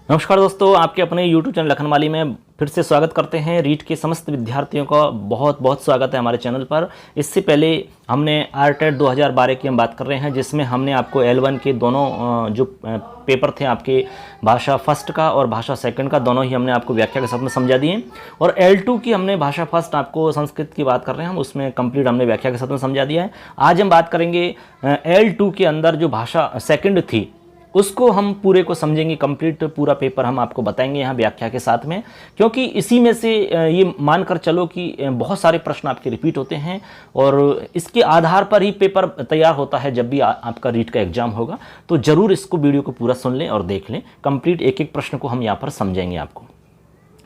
नमस्कार दोस्तों, आपके अपने YouTube चैनल लखनवाली में फिर से स्वागत करते हैं। रीट के समस्त विद्यार्थियों का बहुत बहुत स्वागत है हमारे चैनल पर। इससे पहले हमने आरटेट 2012 की हम बात कर रहे हैं, जिसमें हमने आपको L1 के दोनों जो पेपर थे आपके भाषा फर्स्ट का और भाषा सेकंड का, दोनों ही हमने आपको व्याख्या के साथ में समझा दिए। और L2 की हमने भाषा फर्स्ट आपको संस्कृत की बात कर रहे हैं हम, उसमें कंप्लीट हमने व्याख्या के साथ में समझा दिया है। आज हम बात करेंगे L2 के अंदर जो भाषा सेकंड थी उसको हम पूरे को समझेंगे। कंप्लीट पूरा पेपर हम आपको बताएंगे यहाँ व्याख्या के साथ में, क्योंकि इसी में से ये मानकर चलो कि बहुत सारे प्रश्न आपके रिपीट होते हैं और इसके आधार पर ही पेपर तैयार होता है। जब भी आपका रीट का एग्जाम होगा तो ज़रूर इसको वीडियो को पूरा सुन लें और देख लें। कंप्लीट एक एक प्रश्न को हम यहाँ पर समझेंगे आपको।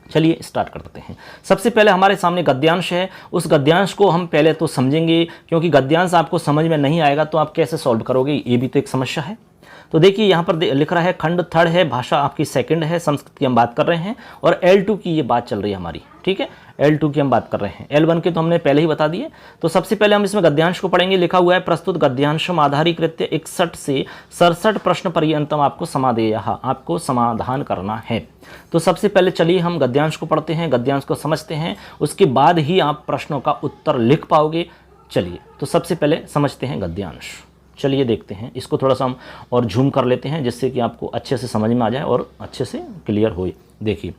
चलिए स्टार्ट कर देते हैं। सबसे पहले हमारे सामने गद्यांश है, उस गद्यांश को हम पहले तो समझेंगे, क्योंकि गद्यांश आपको समझ में नहीं आएगा तो आप कैसे सॉल्व करोगे, ये भी तो एक समस्या है। तो देखिए यहाँ पर लिख रहा है खंड थर्ड है, भाषा आपकी सेकंड है, संस्कृत की हम बात कर रहे हैं और L2 की ये बात चल रही है हमारी। ठीक है, L2 की हम बात कर रहे हैं, L1 के तो हमने पहले ही बता दिए। तो सबसे पहले हम इसमें गद्यांश को पढ़ेंगे। लिखा हुआ है प्रस्तुत गद्यांशम आधारीकृत्य 61 से 67 प्रश्न पर्यंतम आपको समाधेय, आपको समाधान करना है। तो सबसे पहले चलिए हम गद्यांश को पढ़ते हैं, गद्यांश को समझते हैं, उसके बाद ही आप प्रश्नों का उत्तर लिख पाओगे। चलिए तो सबसे पहले समझते हैं गद्यांश। चलिए देखते हैं, इसको थोड़ा सा हम और झूम कर लेते हैं जिससे कि आपको अच्छे से समझ में आ जाए और अच्छे से क्लियर हो। देखिए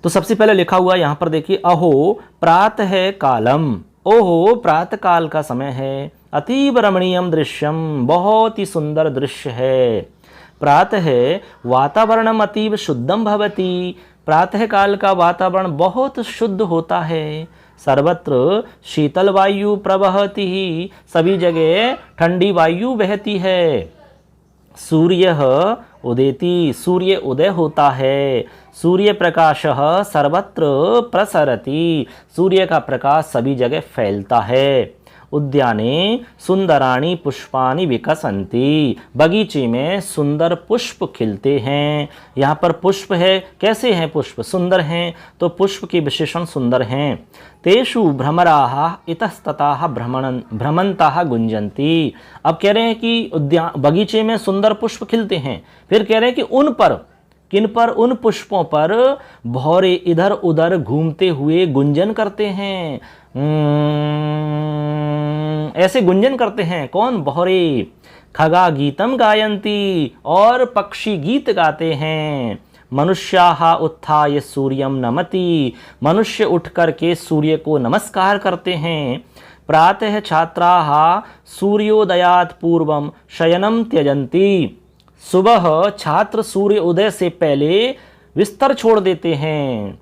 तो सबसे पहले लिखा हुआ यहाँ पर देखिए, अहो प्रातः कालम, ओहो प्रातः काल का समय है, अतीब रमणीयम दृश्यम, बहुत ही सुंदर दृश्य है। प्रातः वातावरणम अतीब शुद्धम भवति, प्रातः काल का वातावरण बहुत शुद्ध होता है। सर्वत्र शीतल वायु प्रवहति, सभी जगह ठंडी वायु बहती है। सूर्य उदेति, सूर्य उदय होता है। सूर्य प्रकाश सर्वत्र प्रसरति, सूर्य का प्रकाश सभी जगह फैलता है। उद्याने सुंदराणि पुष्पानि विकसन्ति, बगीचे में सुंदर पुष्प खिलते हैं। यहाँ पर पुष्प है, कैसे हैं पुष्प, सुंदर हैं, तो पुष्प के विशेषण सुंदर हैं। तेषु भ्रमराः इतस्ततः भ्रमन्तः गुंजन्ति। अब कह रहे हैं कि उद्यान बगीचे में सुंदर पुष्प खिलते हैं, फिर कह रहे हैं कि उन पर, किन पर, उन पुष्पों पर भौरे इधर उधर घूमते हुए गुंजन करते हैं। ऐसे गुंजन करते हैं कौन, भौरे। खगा गीतम गायन्ति, और पक्षी गीत गाते हैं। मनुष्याः उत्थाय सूर्यम नमति, मनुष्य उठ करके सूर्य को नमस्कार करते हैं। प्रातः छात्राः सूर्योदयात् पूर्वम शयनम त्यजन्ति, सुबह छात्र सूर्य उदय से पहले बिस्तर छोड़ देते हैं।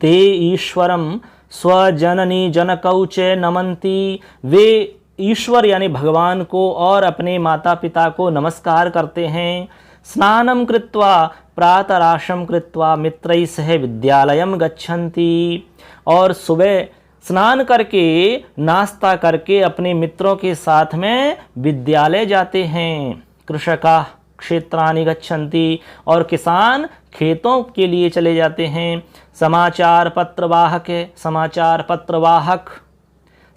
ते ईश्वरम स्वजननी जनकौ च नमन्ति, वे ईश्वर यानी भगवान को और अपने माता पिता को नमस्कार करते हैं। स्नानं कृत्वा प्रातराशं कृत्वा मित्रैः सह विद्यालयं गच्छन्ति, और सुबह स्नान करके नाश्ता करके अपने मित्रों के साथ में विद्यालय जाते हैं। कृषकाः क्षेत्राणि गच्छन्ति, और किसान खेतों के लिए चले जाते हैं। समाचार पत्रवाहक है, समाचार पत्रवाहक,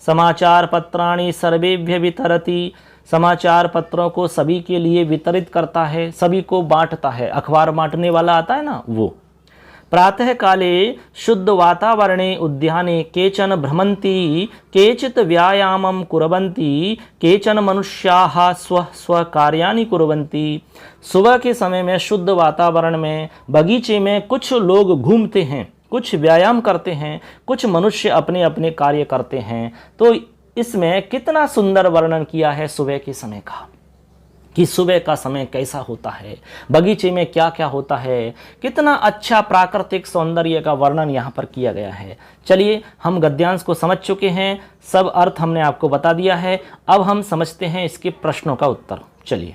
समाचार पत्राणि सर्वेभ्य वितरति, समाचार पत्रों को सभी के लिए वितरित करता है, सभी को बांटता है। अखबार बांटने वाला आता है ना, वो। प्रातः काले शुद्ध वातावरणे उद्याने केचन भ्रमन्ति, केचित् व्यायामं कुर्वन्ति, केचन मनुष्याः स्व कार्याणि कुर्वन्ति। सुबह के समय में शुद्ध वातावरण में बगीचे में कुछ लोग घूमते हैं, कुछ व्यायाम करते हैं, कुछ मनुष्य अपने अपने कार्य करते हैं। तो इसमें कितना सुंदर वर्णन किया है सुबह के समय का, कि सुबह का समय कैसा होता है, बगीचे में क्या क्या होता है, कितना अच्छा प्राकृतिक सौंदर्य का वर्णन यहाँ पर किया गया है। चलिए हम गद्यांश को समझ चुके हैं, सब अर्थ हमने आपको बता दिया है। अब हम समझते हैं इसके प्रश्नों का उत्तर। चलिए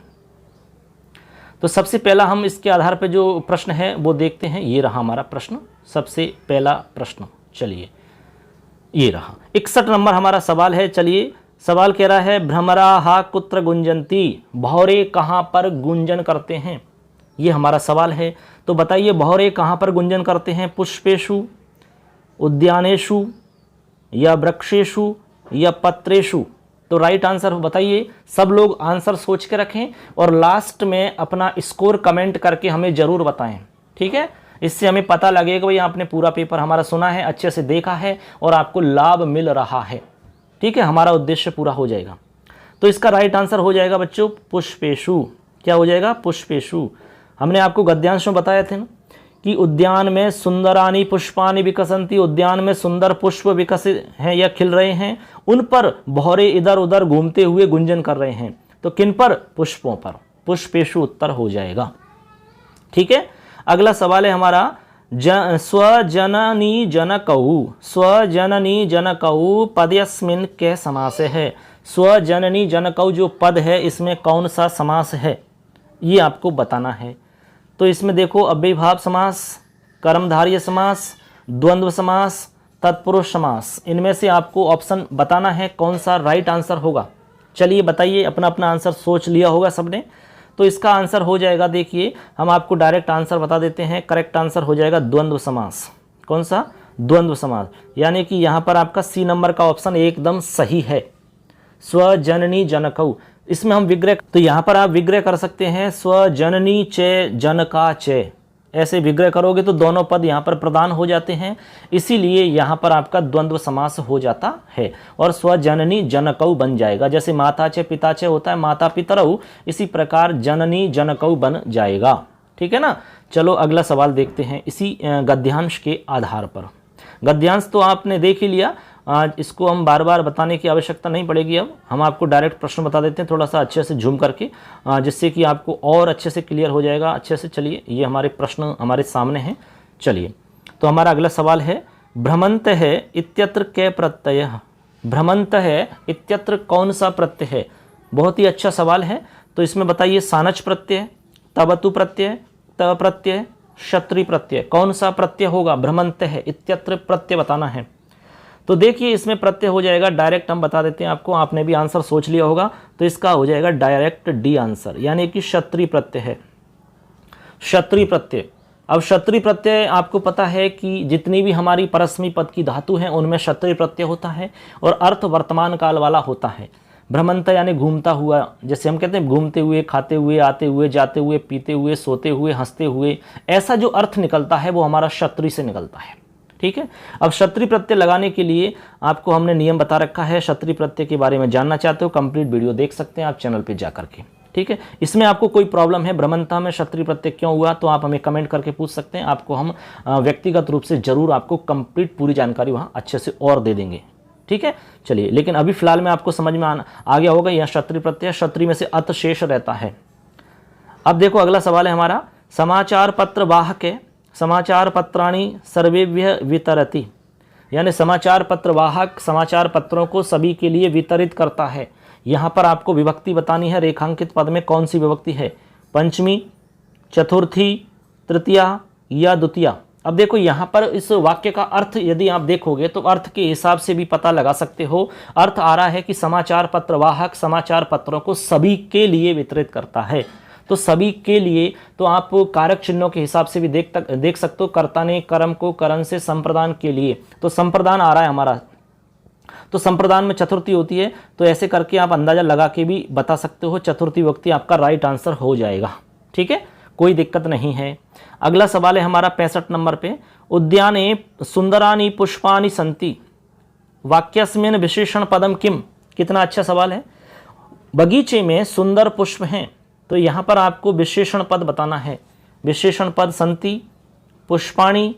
तो सबसे पहला हम इसके आधार पर जो प्रश्न है वो देखते हैं। ये रहा हमारा प्रश्न, सबसे पहला प्रश्न। चलिए ये रहा 61 नंबर हमारा सवाल है। चलिए सवाल कह रहा है, भ्रमराः कुत्र गुंजन्ति, भौरे कहाँ पर गुंजन करते हैं, ये हमारा सवाल है। तो बताइए भौरे कहाँ पर गुंजन करते हैं, पुष्पेषु, उद्यानेषु, या वृक्षेषु, या पत्रेषु। तो राइट आंसर बताइए। सब लोग आंसर सोच के रखें और लास्ट में अपना स्कोर कमेंट करके हमें ज़रूर बताएं। ठीक है, इससे हमें पता लगेगा कि भाई आपने पूरा पेपर हमारा सुना है, अच्छे से देखा है और आपको लाभ मिल रहा है। ठीक है, हमारा उद्देश्य पूरा हो जाएगा। तो इसका राइट आंसर हो जाएगा बच्चों पुष्पेशु। क्या हो जाएगा? पुष्पेशु। हमने आपको गद्यांश में बताया थे ना कि उद्यान में सुंदरानी पुष्पानि विकसंती, उद्यान में सुंदर पुष्प विकसित हैं या खिल रहे हैं, उन पर भौरे इधर उधर घूमते हुए गुंजन कर रहे हैं। तो किन पर? पुष्पों पर। पुष्पेशु उत्तर हो जाएगा। ठीक है, अगला सवाल है हमारा स्वजननी जनकौ, स्वजननी जनकौ पदयस्मिन् के समास है। स्वजननी जनकौ जो पद है इसमें कौन सा समास है ये आपको बताना है। तो इसमें देखो अव्ययीभाव समास, कर्मधारय समास, द्वंद्व समास, तत्पुरुष समास, इनमें से आपको ऑप्शन बताना है कौन सा राइट आंसर होगा। चलिए बताइए, अपना अपना आंसर सोच लिया होगा सबने। तो इसका आंसर हो जाएगा, देखिए हम आपको डायरेक्ट आंसर बता देते हैं, करेक्ट आंसर हो जाएगा द्वंद्व समास। कौन सा? द्वंद्व समास। यानी कि यहाँ पर आपका सी नंबर का ऑप्शन एकदम सही है, स्वजननी जनकौ। इसमें हम विग्रह, तो यहाँ पर आप विग्रह कर सकते हैं स्वजननी चे जनका चे, ऐसे विग्रह करोगे तो दोनों पद यहाँ पर प्रदान हो जाते हैं, इसीलिए यहाँ पर आपका द्वंद्व समास हो जाता है और स्वजननी जनकौ बन जाएगा। जैसे माता चे पिता चे होता है माता पितरौ, इसी प्रकार जननी जनकौ बन जाएगा। ठीक है ना। चलो अगला सवाल देखते हैं इसी गद्यांश के आधार पर। गद्यांश तो आपने देख ही लिया, इसको हम बार बार बताने की आवश्यकता नहीं पड़ेगी। अब हम आपको डायरेक्ट प्रश्न बता देते हैं थोड़ा सा अच्छे से झूम करके, जिससे कि आपको और अच्छे से क्लियर हो जाएगा अच्छे से। चलिए, ये हमारे प्रश्न हमारे सामने हैं। चलिए, तो हमारा अगला सवाल है भ्रमंत है इत्यत्र के प्रत्यय। भ्रमंत है इत्यत्र कौन सा प्रत्यय है? बहुत ही अच्छा सवाल है। तो इसमें बताइए सानच प्रत्यय, तवतु प्रत्यय, त प्रत्यय, क्षत्रि प्रत्यय, कौन सा प्रत्यय होगा? भ्रमंत है इत्यत्र प्रत्यय बताना है। तो देखिए इसमें प्रत्यय हो जाएगा, डायरेक्ट हम बता देते हैं आपको, आपने भी आंसर सोच लिया होगा, तो इसका हो जाएगा डायरेक्ट डी आंसर, यानी कि क्षत्रि प्रत्यय है। क्षत्रि प्रत्यय। अब क्षत्रि प्रत्यय आपको पता है कि जितनी भी हमारी परस्मी पद की धातु हैं उनमें क्षत्रि प्रत्यय होता है और अर्थ वर्तमान काल वाला होता है। भ्रमंत यानी घूमता हुआ, जैसे हम कहते हैं घूमते हुए, खाते हुए, आते हुए, जाते हुए, पीते हुए, सोते हुए, हंसते हुए, ऐसा जो अर्थ निकलता है वो हमारा क्षत्रि से निकलता है। ठीक है। अब क्षत्रि प्रत्यय लगाने के लिए आपको हमने नियम बता रखा है। क्षत्रि प्रत्यय के बारे में जानना चाहते हो, कंप्लीट वीडियो देख सकते हैं आप चैनल पे जा करके। ठीक है। इसमें आपको कोई प्रॉब्लम है भ्रमंता में क्षत्रि प्रत्यय क्यों हुआ, तो आप हमें कमेंट करके पूछ सकते हैं। आपको हम व्यक्तिगत रूप से जरूर आपको कंप्लीट पूरी जानकारी वहाँ अच्छे से और दे देंगे। ठीक है। चलिए, लेकिन अभी फिलहाल में आपको समझ में आ गया होगा यह क्षत्रि प्रत्यय, क्षत्रि में से अत शेष रहता है। अब देखो अगला सवाल है हमारा, समाचार पत्र वाहक है, समाचार पत्राणि सर्वेभ्य वितरति, यानी समाचार पत्र वाहक समाचार पत्रों को सभी के लिए वितरित करता है। यहाँ पर आपको विभक्ति बतानी है, रेखांकित पद में कौन सी विभक्ति है? पंचमी, चतुर्थी, तृतीया या द्वितीया। अब देखो यहाँ पर इस वाक्य का अर्थ यदि आप देखोगे तो अर्थ के हिसाब से भी पता लगा सकते हो। अर्थ आ रहा है कि समाचार पत्र वाहक समाचार पत्रों को सभी के लिए वितरित करता है। तो सभी के लिए, तो आप कारक चिन्हों के हिसाब से भी देख सकते हो। कर्ता ने कर्म को करण से संप्रदान के लिए, तो संप्रदान आ रहा है हमारा, तो संप्रदान में चतुर्थी होती है, तो ऐसे करके आप अंदाजा लगा के भी बता सकते हो। चतुर्थी विभक्ति आपका राइट आंसर हो जाएगा। ठीक है, कोई दिक्कत नहीं है। अगला सवाल है हमारा 65 नंबर पे, उद्याने सुंदरानी पुष्पानि सन्ति वाक्यस्मिन् विशेषण पदम किम। कितना अच्छा सवाल है। बगीचे में सुंदर पुष्प हैं, तो यहाँ पर आपको विशेषण पद बताना है। विशेषण पद सन्ति, पुष्पाणि,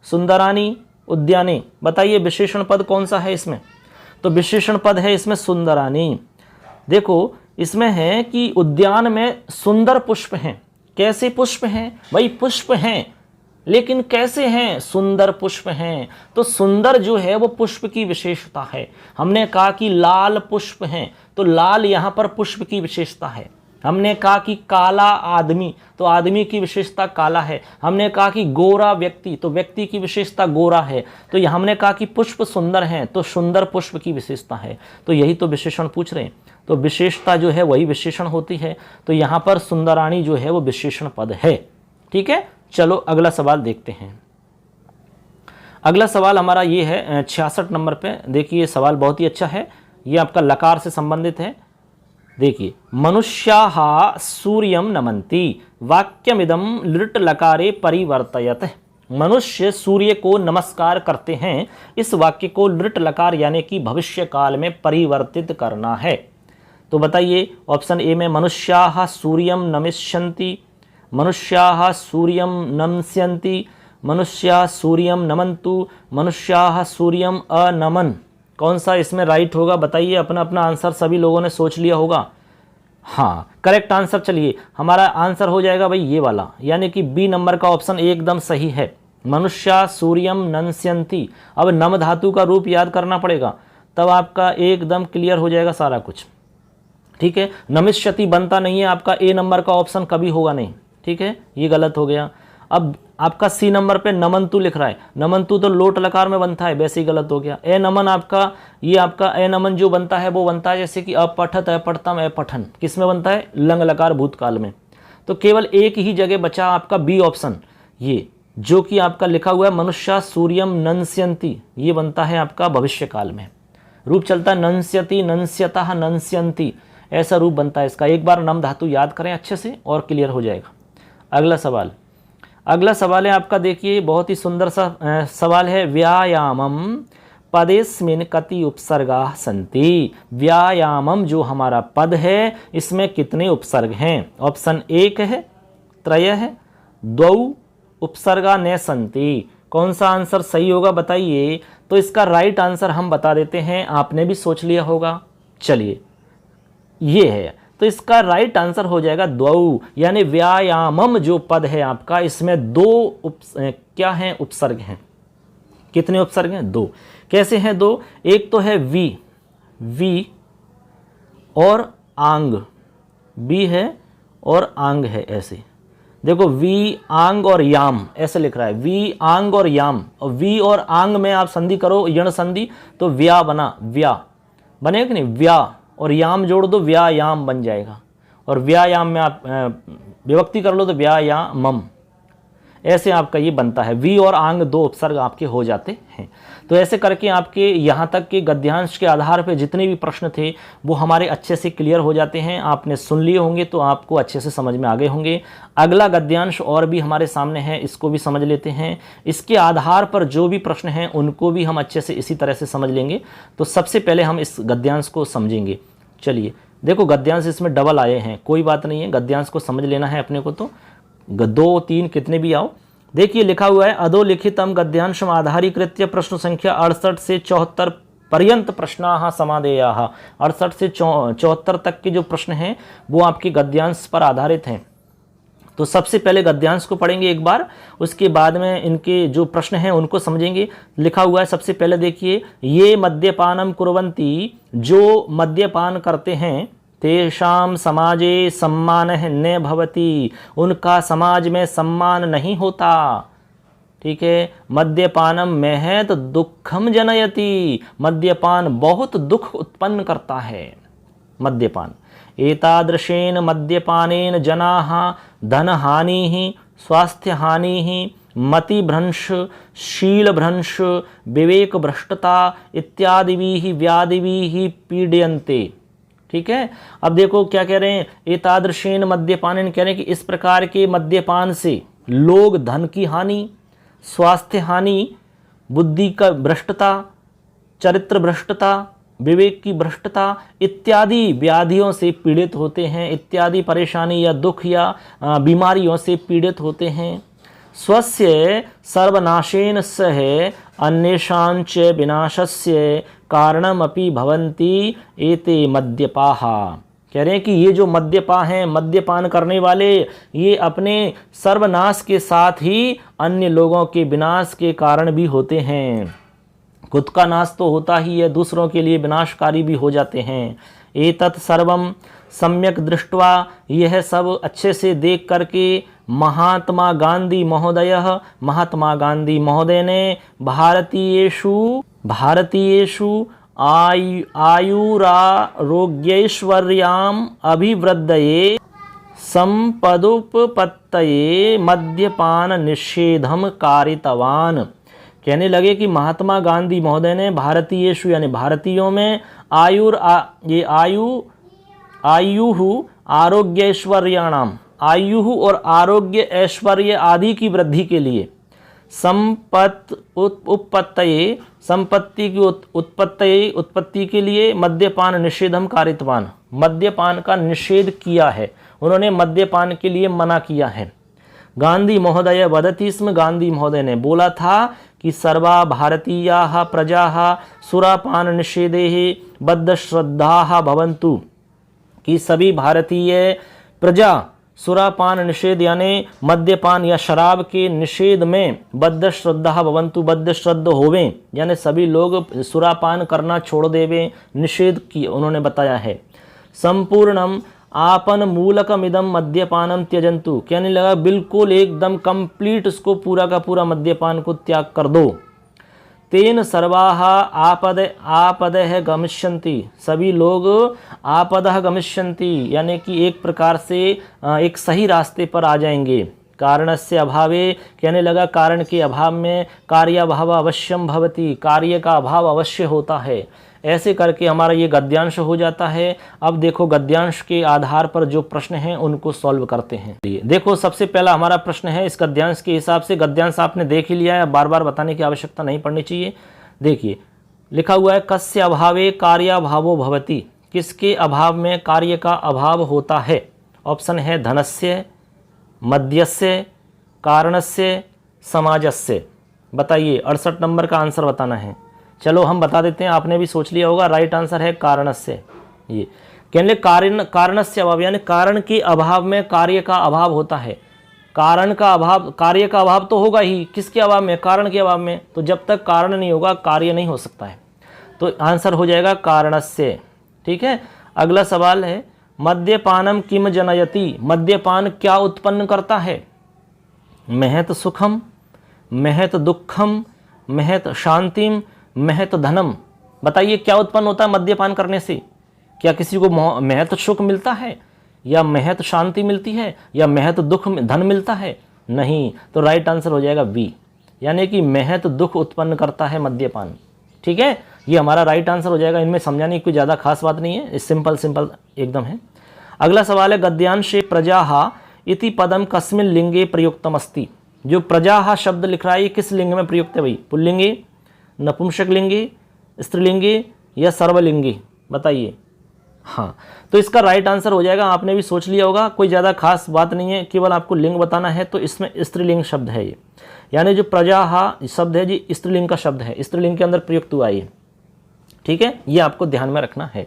सुंदरानी, उद्याने। बताइए विशेषण पद कौन सा है इसमें? तो विशेषण पद है इसमें सुंदरानी। देखो इसमें है कि उद्यान में सुंदर पुष्प हैं। कैसे पुष्प हैं भाई? पुष्प हैं, लेकिन कैसे हैं? सुंदर पुष्प हैं। तो सुंदर जो है वो पुष्प की विशेषता है। हमने कहा कि लाल पुष्प हैं, तो लाल यहाँ पर पुष्प की विशेषता है। हमने कहा कि काला आदमी, तो आदमी की विशेषता काला है। हमने कहा कि गोरा व्यक्ति, तो व्यक्ति की विशेषता गोरा है। तो ये हमने कहा कि पुष्प सुंदर हैं, तो सुंदर पुष्प की विशेषता है। तो यही तो विशेषण पूछ रहे हैं, तो विशेषता जो है वही विशेषण होती है। तो यहाँ पर सुंदरानी जो है वो विशेषण पद है। ठीक है। चलो अगला सवाल देखते हैं। अगला सवाल हमारा ये है 66 नंबर पे। देखिए सवाल बहुत ही अच्छा है, ये आपका लकार से संबंधित है। देखिए, मनुष्याः सूर्यं नमन्ति, वाक्यमिदं लृट लकारे परिवर्तयत। मनुष्य सूर्य को नमस्कार करते हैं, इस वाक्य को लृट लकार यानी कि भविष्य काल में परिवर्तित करना है। तो बताइए, ऑप्शन ए में मनुष्याः सूर्यं नमिष्यन्ति, मनुष्याः सूर्यं नमस्यन्ति, मनुष्याः सूर्यं नमन्तु, मनुष्याः सूर्यं अनमन, कौन सा इसमें राइट होगा बताइए। अपना अपना आंसर सभी लोगों ने सोच लिया होगा। हाँ, करेक्ट आंसर, चलिए हमारा आंसर हो जाएगा भाई ये वाला, यानी कि बी नंबर का ऑप्शन एकदम सही है, मनुष्या सूर्यम नमस्यन्ति। अब नम धातु का रूप याद करना पड़ेगा, तब आपका एकदम क्लियर हो जाएगा सारा कुछ। ठीक है, नमिष्यति बनता नहीं है, आपका ए नंबर का ऑप्शन कभी होगा नहीं। ठीक है, ये गलत हो गया। अब आपका सी नंबर पे नमंतु लिख रहा है, नमंतु तो लोट लकार में बनता है, वैसे ही गलत हो गया। ए नमन आपका, ये आपका ए नमन जो बनता है वो बनता है जैसे कि अपठत, अपठतम, अपठन, किस में बनता है, लंग लकार भूतकाल में। तो केवल एक ही जगह बचा आपका बी ऑप्शन, ये जो कि आपका लिखा हुआ है मनुष्या सूर्यम नंस्यन्ति, ये बनता है आपका भविष्य काल में। रूप चलता है नंस्यति, नंस्यतः, नंस्यन्ति, ऐसा रूप बनता है इसका। एक बार नम धातु याद करें अच्छे से और क्लियर हो जाएगा। अगला सवाल, अगला सवाल है आपका, देखिए बहुत ही सुंदर सा सवाल है। व्यायामम पदेस्मिन कति उपसर्गाः सन्ति। व्यायामम जो हमारा पद है इसमें कितने उपसर्ग हैं? ऑप्शन एक है, त्रय है, द्वौ उपसर्गा न सन्ति। कौन सा आंसर सही होगा बताइए। तो इसका राइट आंसर हम बता देते हैं, आपने भी सोच लिया होगा। चलिए, ये है, तो इसका राइट आंसर हो जाएगा द्वौ, यानी व्यायामम जो पद है आपका, इसमें दो क्या हैं, उपसर्ग हैं। कितने उपसर्ग हैं? दो। कैसे हैं दो? एक तो है वी, वी और आंग, बी है और आंग है, ऐसे देखो, वी आंग और याम ऐसे लिख रहा है, वी आंग और याम। और वी और आंग में आप संधि करो, यण संधि, तो व्या बना, व्या बनेगा कि नहीं, व्या और याम जोड़ दो, व्यायाम बन जाएगा। और व्यायाम में आप विभक्ति कर लो तो व्यायामम, ऐसे आपका ये बनता है। वी और आंग दो उपसर्ग आपके हो जाते हैं। तो ऐसे करके आपके यहाँ तक के गद्यांश के आधार पर जितने भी प्रश्न थे वो हमारे अच्छे से क्लियर हो जाते हैं। आपने सुन लिए होंगे तो आपको अच्छे से समझ में आ गए होंगे। अगला गद्यांश और भी हमारे सामने है, इसको भी समझ लेते हैं। इसके आधार पर जो भी प्रश्न हैं उनको भी हम अच्छे से इसी तरह से समझ लेंगे। तो सबसे पहले हम इस गद्यांश को समझेंगे। चलिए देखो, गद्यांश इसमें डबल आए हैं, कोई बात नहीं है, गद्यांश को समझ लेना है अपने को। तो दो तीन कितने भी आओ, देखिए लिखा हुआ है, अधोलिखितम गद्यांशम आधारीकृत्य प्रश्न संख्या 68 से 74 पर्यंत प्रश्नाः समादेयाः। 68 से 74 तक के जो प्रश्न हैं वो आपके गद्यांश पर आधारित हैं। तो सबसे पहले गद्यांश को पढ़ेंगे एक बार, उसके बाद में इनके जो प्रश्न हैं उनको समझेंगे। लिखा हुआ है सबसे पहले, देखिए, ये मद्यपानम कुर्वन्ति, जो मद्यपान करते हैं, तेषां समाजे सम्मानः न भवति, उनका समाज में सम्मान नहीं होता। ठीक है, मद्यपानम महत दुखम जनयति, मद्यपान बहुत दुख उत्पन्न करता है। मद्यपान, एतादृशेन मद्यपानेन जनाः धनहानिः, स्वास्थ्यहानिः, मतिभ्रंश, शीलभ्रंश, विवेकभ्रष्टता इत्यादिभिः व्याधिभिः पीड्यन्ते। ठीक है, अब देखो क्या कह रहे हैं, एतादृशेन मद्यपानेन, कह रहे हैं कि इस प्रकार के मद्यपान से लोग धन की हानि, स्वास्थ्य हानि, बुद्धि का भ्रष्टता, चरित्र भ्रष्टता, विवेक की भ्रष्टता इत्यादि व्याधियों से पीड़ित होते हैं, इत्यादि परेशानी या दुख या बीमारियों से पीड़ित होते हैं। स्वस्य सर्वनाशेन सह अन्येषांच विनाशस्य कारणमपि भवन्ति एते मद्यपाः। कह रहे हैं कि ये जो मद्यपा हैं, मद्यपान करने वाले, ये अपने सर्वनाश के साथ ही अन्य लोगों के विनाश के कारण भी होते हैं। खुद का नाश तो होता ही है, दूसरों के लिए विनाशकारी भी हो जाते हैं। एतत् सर्वम सम्यक दृष्ट्वा, यह सब अच्छे से देख करके महात्मा गांधी महोदय ने भारतीयेषु आयुरारोग्यैश्वर्याम अभिवृद्धये संपदुपपत्तये मद्यपान निषेधम कारितवान। कहने लगे कि महात्मा गांधी महोदय ने भारतीयेषु यानी भारतीयों में आयु आयुः आरोग्यैश्वर्याणाम, आयु और आरोग्य ऐश्वर्य आदि की वृद्धि के लिए, संपत्ति की उत्पत्ति के लिए मद्यपान निषेधम कारितवान, मद्यपान का निषेध किया है, उन्होंने मद्यपान के लिए मना किया है। गांधी महोदय वदति स्म, गांधी महोदय ने बोला था कि सर्वा भारतीयाः प्रजाः सुरापान निषेधे बद्ध श्रद्धाः भवन्तु, कि सभी भारतीय प्रजा सुरापान निषेध यानी मद्यपान या शराब के निषेध में बद्ध श्रद्धा भवन्तु, बद्ध श्रद्ध होवें, यानी सभी लोग सुरापान करना छोड़ देवें, निषेध की उन्होंने बताया है। संपूर्णम आपन मूलकमिदम मद्यपानम त्यजंतु, कहने लगा बिल्कुल एकदम कंप्लीट उसको पूरा का पूरा मद्यपान को त्याग कर दो। तेन सर्वाः आपदः गमिष्यन्ति, सभी लोग आपदः गमिष्यन्ति यानी कि एक प्रकार से एक सही रास्ते पर आ जाएंगे। कारणस्य अभावे, कहने लगा कारण के अभाव में कार्याभाव अवश्यम भवति, कार्य का अभाव अवश्य होता है। ऐसे करके हमारा ये गद्यांश हो जाता है। अब देखो गद्यांश के आधार पर जो प्रश्न हैं उनको सॉल्व करते हैं। देखो सबसे पहला हमारा प्रश्न है, इस गद्यांश के हिसाब से गद्यांश आपने देख ही लिया है, बार बार बताने की आवश्यकता नहीं पड़नी चाहिए। देखिए लिखा हुआ है कस्य अभावे कार्याभावो भवति, किसके अभाव में कार्य का अभाव होता है। ऑप्शन है धनस्य, मद्यस्य, कारणस्य, समाजस्य। बताइए 68 नंबर का आंसर बताना है। चलो हम बता देते हैं, आपने भी सोच लिया होगा। राइट आंसर है कारणस्य। ये कहने कारणस्य अभाव यानी कारण के अभाव में कार्य का अभाव होता है। कारण का अभाव, कार्य का अभाव तो होगा ही, किसके अभाव में, कारण के अभाव में। तो जब तक कारण नहीं होगा कार्य नहीं हो सकता है, तो आंसर हो जाएगा कारणस्य। ठीक है, अगला सवाल है मद्यपानम किम जनयति, मद्यपान क्या उत्पन्न करता है। महत सुखम, महत दुखम, महत शांतिम, महत धनम। बताइए क्या उत्पन्न होता है मद्यपान करने से। क्या किसी को महत सुख मिलता है, या महत शांति मिलती है, या महत दुख धन मिलता है? नहीं। तो राइट आंसर हो जाएगा बी, यानी कि महत दुख उत्पन्न करता है मद्यपान। ठीक है, ये हमारा राइट आंसर हो जाएगा। इनमें समझाने की कोई ज़्यादा खास बात नहीं है, सिंपल एकदम है। अगला सवाल है गद्यांशे प्रजाहा इति पदम कस्मिन लिंगे प्रयुक्तम अस्ति। जो प्रजाहा शब्द लिख रहा है ये किस लिंग में प्रयुक्त है भाई? पुल्लिंगे, नपुंसक लिंगे, स्त्रीलिंगे या सर्वलिंगी? बताइए। हाँ, तो इसका राइट आंसर हो जाएगा, आपने भी सोच लिया होगा, कोई ज़्यादा खास बात नहीं है, केवल आपको लिंग बताना है। तो इसमें स्त्रीलिंग शब्द है ये, यानी जो प्रजाहा शब्द है जी स्त्रीलिंग का शब्द है, स्त्रीलिंग के अंदर प्रयुक्त हुआ ये। ठीक है, ये आपको ध्यान में रखना है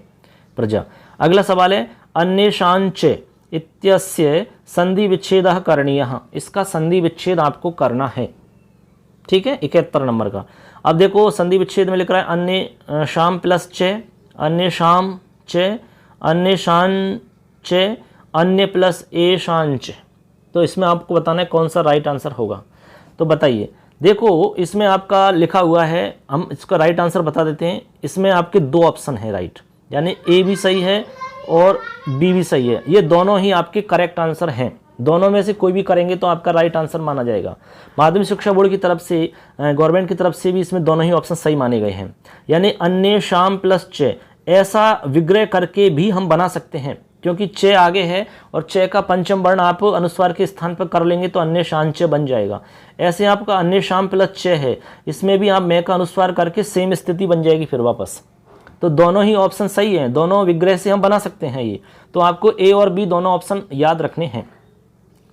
प्रजा। अगला सवाल है अन्येषांच इत्यस्य संधि विच्छेदः करणीयः। इसका संधि विच्छेद आपको करना है। ठीक है, 71 नंबर का। अब देखो संधि विच्छेद में लिख रहा है अन्य शाम प्लस च, अन्य शाम च, अन्य शान च, अन्य प्लस ए शांच। तो इसमें आपको बताना है कौन सा राइट आंसर होगा। तो बताइए, देखो इसमें आपका लिखा हुआ है, हम इसका राइट आंसर बता देते हैं। इसमें आपके दो ऑप्शन है राइट, यानी ए भी सही है और बी भी सही है। ये दोनों ही आपके करेक्ट आंसर हैं। दोनों में से कोई भी करेंगे तो आपका राइट आंसर माना जाएगा। माध्यमिक शिक्षा बोर्ड की तरफ से, गवर्नमेंट की तरफ से भी इसमें दोनों ही ऑप्शन सही माने गए हैं। यानी अन्य शाम प्लस च, ऐसा विग्रह करके भी हम बना सकते हैं, क्योंकि च आगे है और च का पंचम वर्ण आप अनुस्वार के स्थान पर कर लेंगे तो अन्य शाम च बन जाएगा। ऐसे आपका अन्य शाम प्लस च है, इसमें भी आप मैं का अनुस्वार करके सेम स्थिति बन जाएगी फिर वापस। तो दोनों ही ऑप्शन सही हैं, दोनों विग्रह से हम बना सकते हैं ये। तो आपको ए और बी दोनों ऑप्शन याद रखने हैं।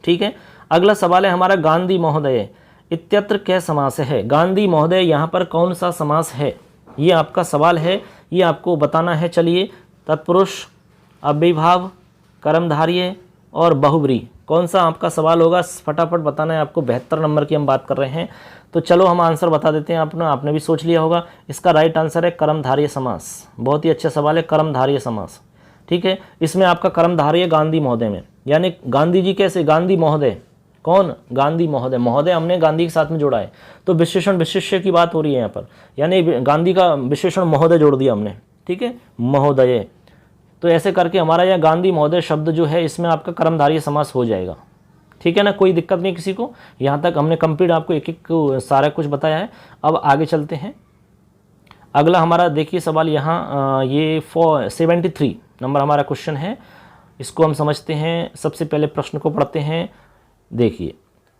ठीक है, अगला सवाल है हमारा गांधी महोदय इत्यत्र क्या समास है। गांधी महोदय यहाँ पर कौन सा समास है, ये आपका सवाल है, ये आपको बताना है। चलिए, तत्पुरुष, अव्ययीभाव, कर्मधारय और बहुब्री, कौन सा आपका सवाल होगा फटाफट बताना है आपको। 72 नंबर की हम बात कर रहे हैं। तो चलो हम आंसर बता देते हैं। आपने भी सोच लिया होगा। इसका राइट आंसर है कर्मधारय समास। बहुत ही अच्छा सवाल है, कर्मधारय समास। ठीक है, इसमें आपका कर्मधारय गांधी महोदय में, यानी गांधी जी कैसे, गांधी महोदय, कौन, गांधी महोदय। महोदय हमने गांधी के साथ में जोड़ा है, तो विशेषण विशिष्य की बात हो रही है यहाँ पर, यानी गांधी का विशेषण महोदय जोड़ दिया हमने। ठीक है, महोदय। तो ऐसे करके हमारा यह गांधी महोदय शब्द जो है इसमें आपका कर्मधारय समास हो जाएगा। ठीक है ना, कोई दिक्कत नहीं किसी को। यहाँ तक हमने कंप्लीट आपको एक एक सारा कुछ बताया है। अब आगे चलते हैं। अगला हमारा देखिए सवाल यहाँ ये 73, नंबर हमारा क्वेश्चन है, इसको हम समझते हैं। सबसे पहले प्रश्न को पढ़ते हैं। देखिए,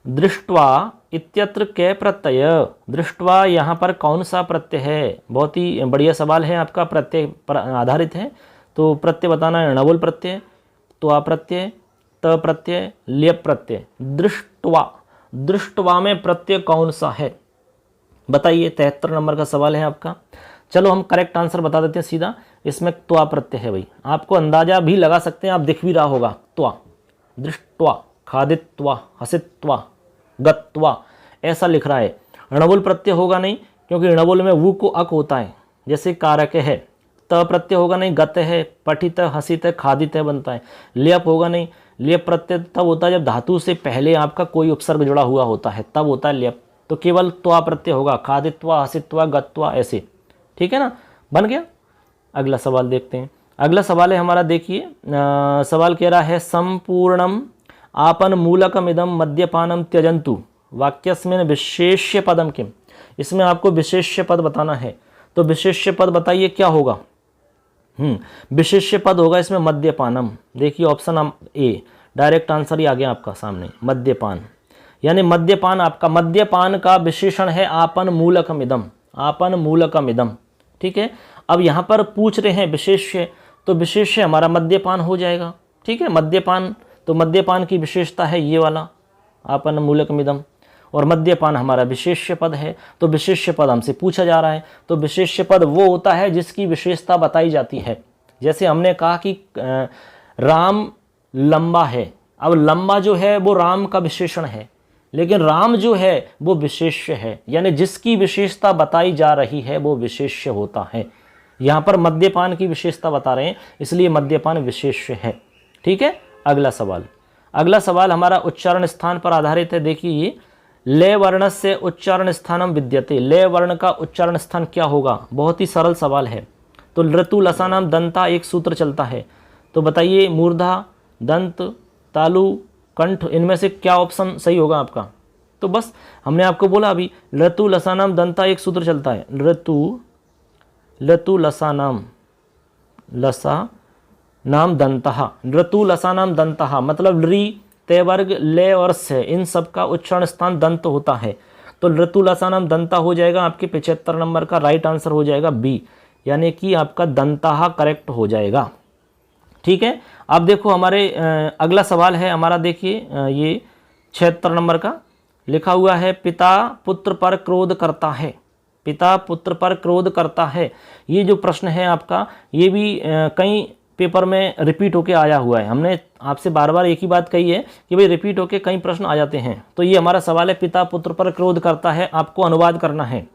दृष्ट्वा इत्यत्र कै प्रत्यय, दृष्ट्वा यहाँ पर कौन सा प्रत्यय है? बहुत ही बढ़िया सवाल है आपका, प्रत्यय पर आधारित है। तो प्रत्यय बताना है, णबोल प्रत्यय, त्वा प्रत्यय, त प्रत्यय, ल्यप प्रत्यय। दृष्ट्वा, दृष्ट्वा में प्रत्यय कौन सा है बताइए? 73 नंबर का सवाल है आपका। चलो हम करेक्ट आंसर बता देते हैं सीधा, इसमें त्वा प्रत्यय है भाई। आपको अंदाजा भी लगा सकते हैं, आप दिख भी रहा होगा, त्वा, दृष्ट्वा, खादित्वा, हसित्वा, गत्वा, ऐसा लिख रहा है। णबोल प्रत्यय होगा नहीं, क्योंकि णबोल में वु को अक होता है, जैसे कारक है। त प्रत्यय होगा नहीं, गत है, पठित, हसित, खादित बनता है। लेप होगा नहीं, लेप प्रत्यय तब होता है जब धातु से पहले आपका कोई उपसर्ग जुड़ा हुआ होता है, तब होता है लेप। तो केवल त्वा प्रत्यय होगा, खादित्वा, हसित्वा, गत्वा, ऐसे। ठीक है ना, बन गया। अगला सवाल देखते हैं। अगला सवाल है हमारा, देखिए सवाल कह रहा है, संपूर्णम आपन मूलकमिदम मद्यपानम त्यजंतु वाक्यस्मिन् विशेष्य पदम किम। इसमें आपको विशेष्य पद बताना है। तो विशेष्य पद बताइए क्या होगा? विशेष्य पद होगा इसमें मद्यपानम। देखिए ऑप्शन ए, डायरेक्ट आंसर ही आ गया आपका सामने, मद्यपान। यानी मद्यपान, आपका मद्यपान का विशेषण है आपन मूलकमिदम, आपन मूलकमिदम। ठीक है, अब यहाँ पर पूछ रहे हैं विशेष्य, तो विशेष्य हमारा मद्यपान हो जाएगा। ठीक है, मद्यपान, तो मद्यपान की विशेषता है ये वाला, आपन मूलकमिदम, और मद्यपान हमारा विशेष्य पद है। तो विशेष्य पद हमसे पूछा जा रहा है, तो विशेष्य पद वो होता है जिसकी विशेषता बताई जाती है। जैसे हमने कहा कि राम लंबा है, अब लंबा जो है वो राम का विशेषण है, लेकिन राम जो है वो विशेष्य है, यानी जिसकी विशेषता बताई जा रही है वो विशेष्य होता है। यहाँ पर मद्यपान की विशेषता बता रहे हैं, इसलिए मद्यपान विशेष्य है। ठीक है, अगला सवाल। अगला सवाल हमारा उच्चारण स्थान पर आधारित है। देखिए ये, ले वर्णस्य उच्चारण स्थानम विद्यते, ले वर्ण का उच्चारण स्थान क्या होगा? बहुत ही सरल सवाल है। तो ऋतु लसानाम दंता एक सूत्र चलता है, तो बताइए मूर्धा, दंत, तालु, कंठ, इनमें से क्या ऑप्शन सही होगा आपका? तो बस हमने आपको बोला अभी, ऋतु लसानाम दंता एक सूत्र चलता है, ऋतु लसानाम, लसा नाम दंतः, ऋतु लसानाम दंतः, मतलब री, ते वर्ग, ले और से, इन सब का उच्चारण स्थान दंत होता है। तो ऋतु लसानाम दंता हो जाएगा आपके 75 नंबर का राइट आंसर हो जाएगा बी, यानी कि आपका दंतः करेक्ट हो जाएगा। ठीक है, अब देखो हमारे अगला सवाल है हमारा, देखिए ये 76 नंबर का लिखा हुआ है, पिता पुत्र पर क्रोध करता है, पिता पुत्र पर क्रोध करता है। ये जो प्रश्न है आपका, ये भी कई पेपर में रिपीट होके आया हुआ है। हमने आपसे बार बार एक ही बात कही है कि भाई रिपीट होके कई प्रश्न आ जाते हैं। तो ये हमारा सवाल है, पिता पुत्र पर क्रोध करता है, आपको अनुवाद करना है।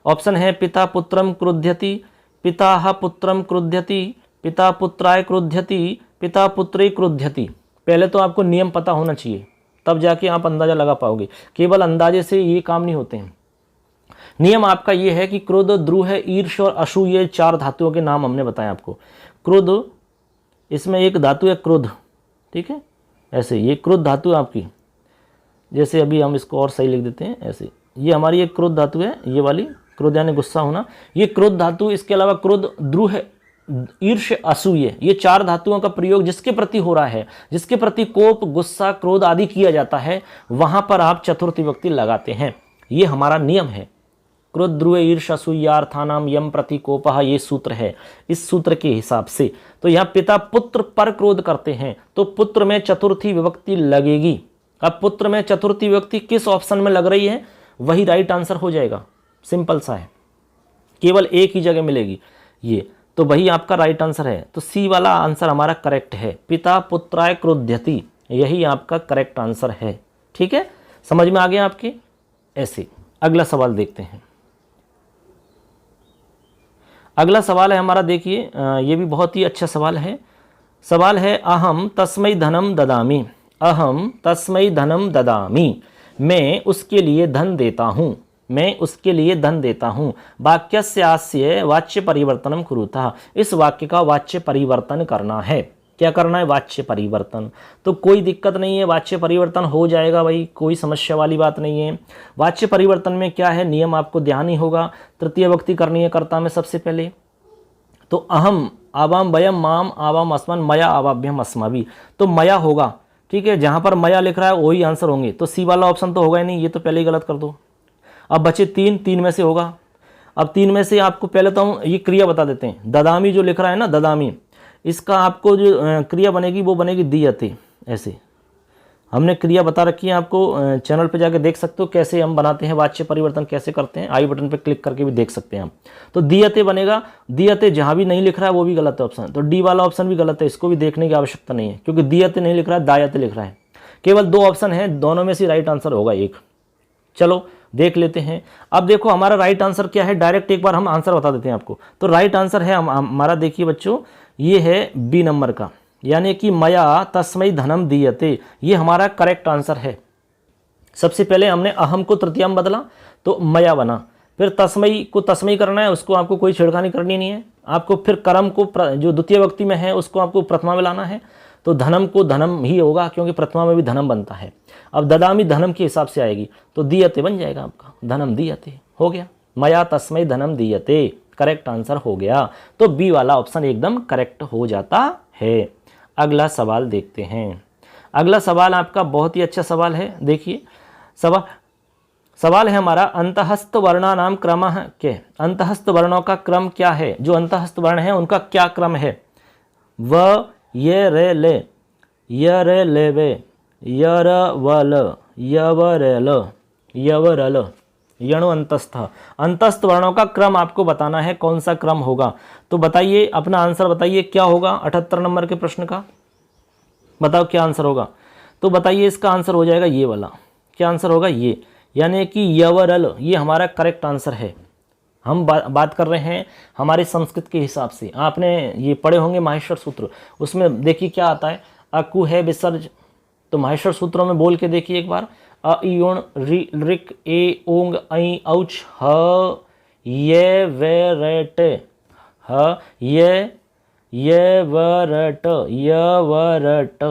ऑप्शन है, पिता पुत्रम क्रुध्यति, पिता पुत्रम क्रुध्यति, पिता पुत्राय क्रुध्यति, पिता पुत्रे क्रुध्यति। पहले तो आपको नियम पता होना चाहिए, तब जाके आप अंदाजा लगा पाओगे। केवल अंदाजे से ये काम नहीं होते हैं। नियम आपका ये है कि क्रोध, द्रुह, ईर्ष और अशु, ये 4 धातुओं के नाम हमने बताए आपको। क्रोध, इसमें एक धातु है क्रोध, ठीक है, ऐसे ये क्रोध धातु है आपकी। जैसे अभी हम इसको और सही लिख देते हैं ऐसे, ये हमारी एक क्रोध धातु है, ये वाली क्रोध यानी गुस्सा होना, ये क्रोध धातु। इसके अलावा क्रोध, द्रुह, ईर्ष, असूय, ये 4 धातुओं का प्रयोग जिसके प्रति हो रहा है, जिसके प्रति कोप, गुस्सा, क्रोध आदि किया जाता है, वहां पर आप चतुर्थी विभक्ति लगाते हैं। ये हमारा नियम है। क्रोध, द्रुह, ईर्ष, असूयार्थानाम यम प्रतिकोपः, ये सूत्र है। इस सूत्र के हिसाब से तो यहाँ पिता पुत्र पर क्रोध करते हैं, तो पुत्र में चतुर्थी विभक्ति लगेगी। अब पुत्र में चतुर्थी विभक्ति किस ऑप्शन में लग रही है, वही राइट आंसर हो जाएगा। सिंपल सा है, केवल एक ही जगह मिलेगी ये, तो वही आपका राइट आंसर है। तो सी वाला आंसर हमारा करेक्ट है, पिता पुत्राय क्रुध्यति, यही आपका करेक्ट आंसर है। ठीक है, समझ में आ गया आपके? ऐसे अगला सवाल देखते हैं। अगला सवाल है हमारा, देखिए ये भी बहुत ही अच्छा सवाल है। सवाल है, अहम तस्मै धनम ददामि, अहम तस्मै धनम ददामि, मैं उसके लिए धन देता हूँ, मैं उसके लिए धन देता हूँ। वाक्यस्यास्य वाच्य परिवर्तनम कुरुतः, इस वाक्य का वाच्य परिवर्तन करना है। क्या करना है? वाच्य परिवर्तन। तो कोई दिक्कत नहीं है, वाच्य परिवर्तन हो जाएगा भाई, कोई समस्या वाली बात नहीं है। वाच्य परिवर्तन में क्या है, नियम आपको ध्यान ही होगा। तृतीय विभक्ति करनी है कर्ता में सबसे पहले, तो अहम आवाम वयम माम आवाम अस्मन मया आवाभ्यम अस्माभि, तो मया होगा, ठीक है। जहाँ पर मया लिख रहा है वही आंसर होंगे, तो सी वाला ऑप्शन तो होगा ही नहीं, ये तो पहले ही गलत कर दो। अब बचे तीन, तीन में से होगा। अब तीन में से आपको पहले तो हम ये क्रिया बता देते हैं। ददामी जो लिख रहा है ना, ददामी, इसका आपको जो क्रिया बनेगी वो बनेगी दीयते। ऐसे हमने क्रिया बता रखी है आपको, चैनल पे जाके देख सकते हो कैसे हम बनाते हैं, वाच्य परिवर्तन कैसे करते हैं, आई बटन पे क्लिक करके भी देख सकते हैं हम। तो दीयते बनेगा, दीयते जहाँ भी नहीं लिख रहा है वो भी गलत है ऑप्शन, तो डी वाला ऑप्शन भी गलत है, इसको भी देखने की आवश्यकता नहीं है, क्योंकि दीयते नहीं लिख रहा है, दायते लिख रहा है। केवल दो ऑप्शन है, दोनों में से राइट आंसर होगा एक। चलो देख लेते हैं। अब देखो हमारा राइट आंसर क्या है, डायरेक्ट एक बार हम आंसर बता देते हैं आपको। तो राइट आंसर है हमारा, देखिए बच्चों, ये है बी नंबर का, यानी कि मया तस्मै धनम दीयते, ये हमारा करेक्ट आंसर है। सबसे पहले हमने अहम को तृतीया में बदला तो मया बना, फिर तस्मै को तस्मै करना है, उसको आपको कोई छिड़खानी करनी नहीं है आपको, फिर कर्म को जो द्वितीय व्यक्ति में है उसको आपको प्रथमा में लाना है, तो धनम को धनम ही होगा क्योंकि प्रथमा में भी धनम बनता है। अब ददामी धनम के हिसाब से आएगी तो दीयते बन जाएगा आपका, धनम दीयते हो गया, मया तस्मै धनम दीयते करेक्ट आंसर हो गया। तो बी वाला ऑप्शन एकदम करेक्ट हो जाता है। अगला सवाल देखते हैं। अगला सवाल आपका बहुत ही अच्छा सवाल है, देखिए सवाल है हमारा, अंतःस्थ वर्णानाम क्रमः के, अंतःस्थ वर्णों का क्रम क्या है, जो अंतःस्थ वर्ण है उनका क्या क्रम है। व ये रे ले, य रे ले वे, य र व ल, य व रे ल, य व र ल, यणु अंतस्थ। अंतस्थ वर्णों का क्रम आपको बताना है, कौन सा क्रम होगा। तो बताइए, अपना आंसर बताइए क्या होगा 78 नंबर के प्रश्न का, बताओ क्या आंसर होगा। तो बताइए इसका आंसर हो जाएगा ये वाला, क्या आंसर होगा ये, यानी कि यवरल, ये हमारा करेक्ट आंसर है। हम बात कर रहे हैं हमारे संस्कृत के हिसाब से, आपने ये पढ़े होंगे माहेश्वर सूत्र, उसमें देखिए क्या आता है, अकु है विसर्ज, तो माहेश्वर सूत्रों में बोल के देखिए एक बार, अ इयोण रि ऋक ए ओंग ऐ औच ह ये वे रेट, ह ये व रट, य व रट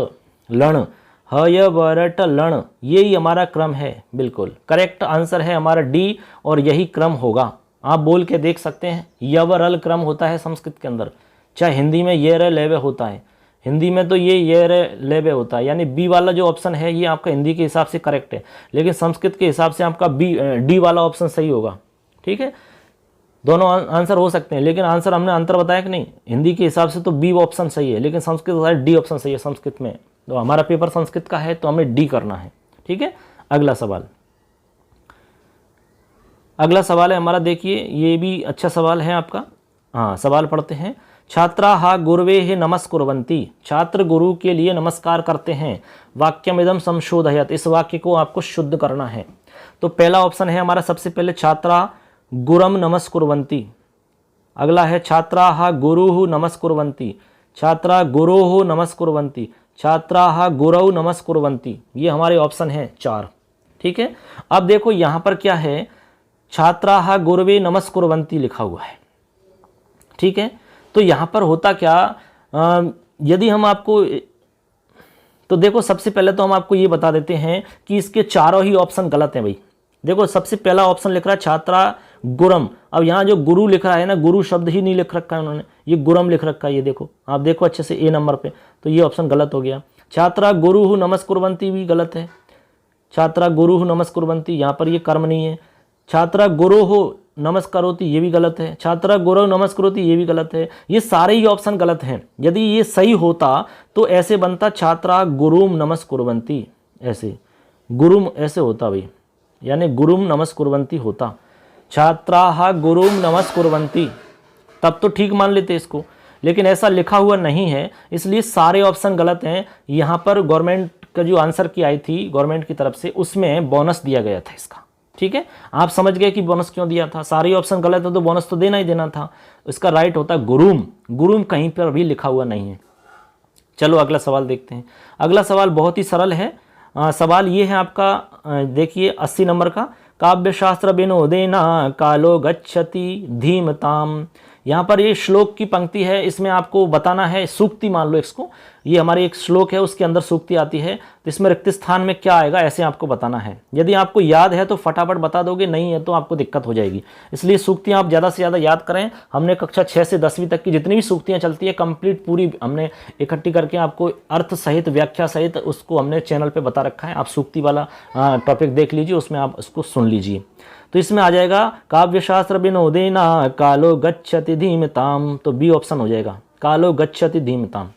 लण, ह य व रट लण, यही हमारा क्रम है। बिल्कुल करेक्ट आंसर है हमारा डी, और यही क्रम होगा। आप बोल के देख सकते हैं, यवरल क्रम होता है संस्कृत के अंदर, चाहे हिंदी में ये रे लेवे होता है, हिंदी में तो ये रे लेवे होता है, यानी बी वाला जो ऑप्शन है ये आपका हिंदी के हिसाब से करेक्ट है, लेकिन संस्कृत के हिसाब से आपका डी वाला ऑप्शन सही होगा। ठीक है, दोनों आंसर हो सकते हैं, लेकिन आंसर हमने अंतर बताया कि नहीं, हिंदी के हिसाब से तो बी ऑप्शन सही है, लेकिन संस्कृत डी ऑप्शन सही है संस्कृत में। तो हमारा पेपर संस्कृत का है तो हमें डी करना है। ठीक है, अगला सवाल, अगला सवाल है हमारा, देखिए ये भी अच्छा सवाल है आपका। हाँ, सवाल पढ़ते हैं। छात्राः गुरवे नमस्कुर्वन्ति, छात्र गुरु के लिए नमस्कार करते हैं। वाक्यमिदं संशोधयत, इस वाक्य को आपको शुद्ध करना है। तो पहला ऑप्शन है हमारा, सबसे पहले छात्रा गुरम नमस्कुर्वन्ति, अगला है छात्राः गुरुः नमस्कुर्वन्ति, छात्रा गुरोः नमस्कुर्वन्ति, छात्राः गुरौ नमस्कुर्वन्ति, ये हमारे ऑप्शन हैं 4। ठीक है, अब देखो यहाँ पर क्या है, छात्राः गुरवे नमस्कुर्वन्ति लिखा हुआ है। ठीक है, तो यहाँ पर होता क्या, यदि हम आपको, तो देखो सबसे पहले तो हम आपको ये बता देते हैं कि इसके चारों ही ऑप्शन गलत हैं भाई। देखो सबसे पहला ऑप्शन लिख रहा है छात्रा गुरम, अब यहाँ जो गुरु लिख रहा है ना, गुरु शब्द ही नहीं लिख रखा है उन्होंने, ये गुरम लिख रखा है, ये देखो आप देखो अच्छे से ए नंबर पे, तो ये ऑप्शन गलत हो गया। छात्रा गुरु नमस्कुर्वन्ति भी गलत है, छात्रा गुरु नमस्कुर्वन्ति, यहाँ पर ये कर्म नहीं है। छात्रा गुरोः नमस्करोति, ये भी गलत है। छात्रा गुरौ नमस्करोति, ये भी गलत है। ये सारे ही ऑप्शन गलत हैं। यदि ये सही होता तो ऐसे बनता छात्रा गुरुम नमस्कुर्वन्ति, ऐसे गुरुम ऐसे होता भाई, यानी गुरुम नमस्कुर्वन्ति होता, छात्राः गुरुम नमस्कुर्वन्ति, तब तो ठीक मान लेते इसको, लेकिन ऐसा लिखा हुआ नहीं है, इसलिए सारे ऑप्शन गलत हैं। यहाँ पर गवर्नमेंट का जो आंसर की आई थी गवर्नमेंट की तरफ से, उसमें बोनस दिया गया था इसका। ठीक है, आप समझ गए कि बोनस क्यों दिया था, सारे ऑप्शन गलत है तो बोनस तो देना ही देना था। इसका राइट होता गुरुम, गुरुम कहीं पर भी लिखा हुआ नहीं है। चलो अगला सवाल देखते हैं। अगला सवाल बहुत ही सरल है। सवाल ये है आपका, देखिए 80 नंबर का, काव्यशास्त्र विनोदेना कालो गच्छति धीमताम। यहाँ पर ये श्लोक की पंक्ति है, इसमें आपको बताना है, सूक्ति मान लो इसको, ये हमारी एक श्लोक है, उसके अंदर सूक्ति आती है, तो इसमें रिक्त स्थान में क्या आएगा ऐसे आपको बताना है। यदि आपको याद है तो फटाफट बता दोगे, नहीं है तो आपको दिक्कत हो जाएगी। इसलिए सूक्तियाँ आप ज़्यादा से ज़्यादा याद करें। हमने कक्षा 6 से 10वीं तक की जितनी भी सूक्तियाँ चलती है कंप्लीट पूरी हमने इकट्ठी करके आपको अर्थ सहित व्याख्या सहित उसको हमने चैनल पर बता रखा है। आप सूक्ति वाला टॉपिक देख लीजिए, उसमें आप उसको सुन लीजिए। तो इसमें आ जाएगा काव्यशास्त्र विनोदेना कालो गच्छति धीमताम, तो बी ऑप्शन हो जाएगा, कालो गच्छति धीमताम।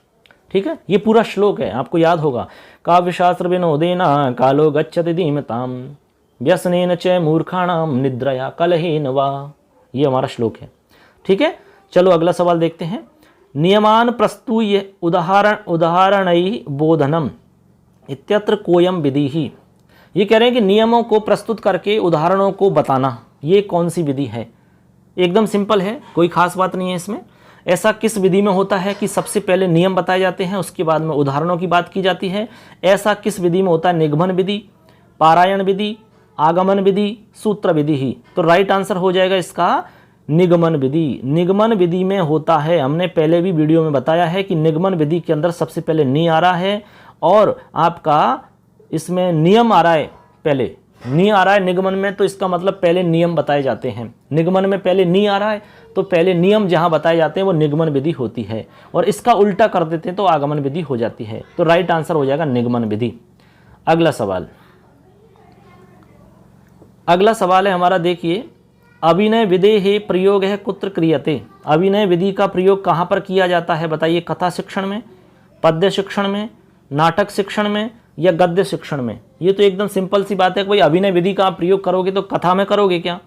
ठीक है, ये पूरा श्लोक है, आपको याद होगा। काव्यशास्त्र विनोदेना कालो गच्छति धीमताम व्यसनेन च मूर्खाणाम निद्रया कलहेन वा, ये हमारा श्लोक है। ठीक है, चलो अगला सवाल देखते हैं। नियमान प्रस्तुय उदाहरणैः बोधनम इत्यत्र कोयम विधि। ये कह रहे हैं कि नियमों को प्रस्तुत करके उदाहरणों को बताना, ये कौन सी विधि है। एकदम सिंपल है, कोई खास बात नहीं है इसमें। ऐसा किस विधि में होता है कि सबसे पहले नियम बताए जाते हैं, उसके बाद में उदाहरणों की बात की जाती है। ऐसा किस विधि में होता है? निगमन विधि, पारायण विधि, आगमन विधि, सूत्र विधि ही। तो राइट आंसर हो जाएगा इसका निगमन विधि। निगमन विधि में होता है, हमने पहले भी वीडियो में बताया है कि निगमन विधि के अंदर सबसे पहले नी आ रहा है और आपका इसमें नियम आ रहा है, पहले नी आ रहा है निगमन में, तो इसका मतलब पहले नियम बताए जाते हैं। निगमन में पहले नी आ रहा है तो पहले नियम जहां बताए जाते हैं वो निगमन विधि होती है, और इसका उल्टा कर देते हैं तो आगमन विधि हो जाती है। तो राइट आंसर हो जाएगा निगमन विधि। अगला सवाल है हमारा, देखिए, अभिनय विधेहि प्रयोग है कुत्र क्रियते। अभिनय विधि का प्रयोग कहां पर किया जाता है बताइए? कथा शिक्षण में, पद्य शिक्षण में, नाटक शिक्षण में या गद्य शिक्षण में? ये तो एकदम सिंपल सी बात है कि भाई अभिनय विधि का आप प्रयोग करोगे तो कथा में करोगे क्या,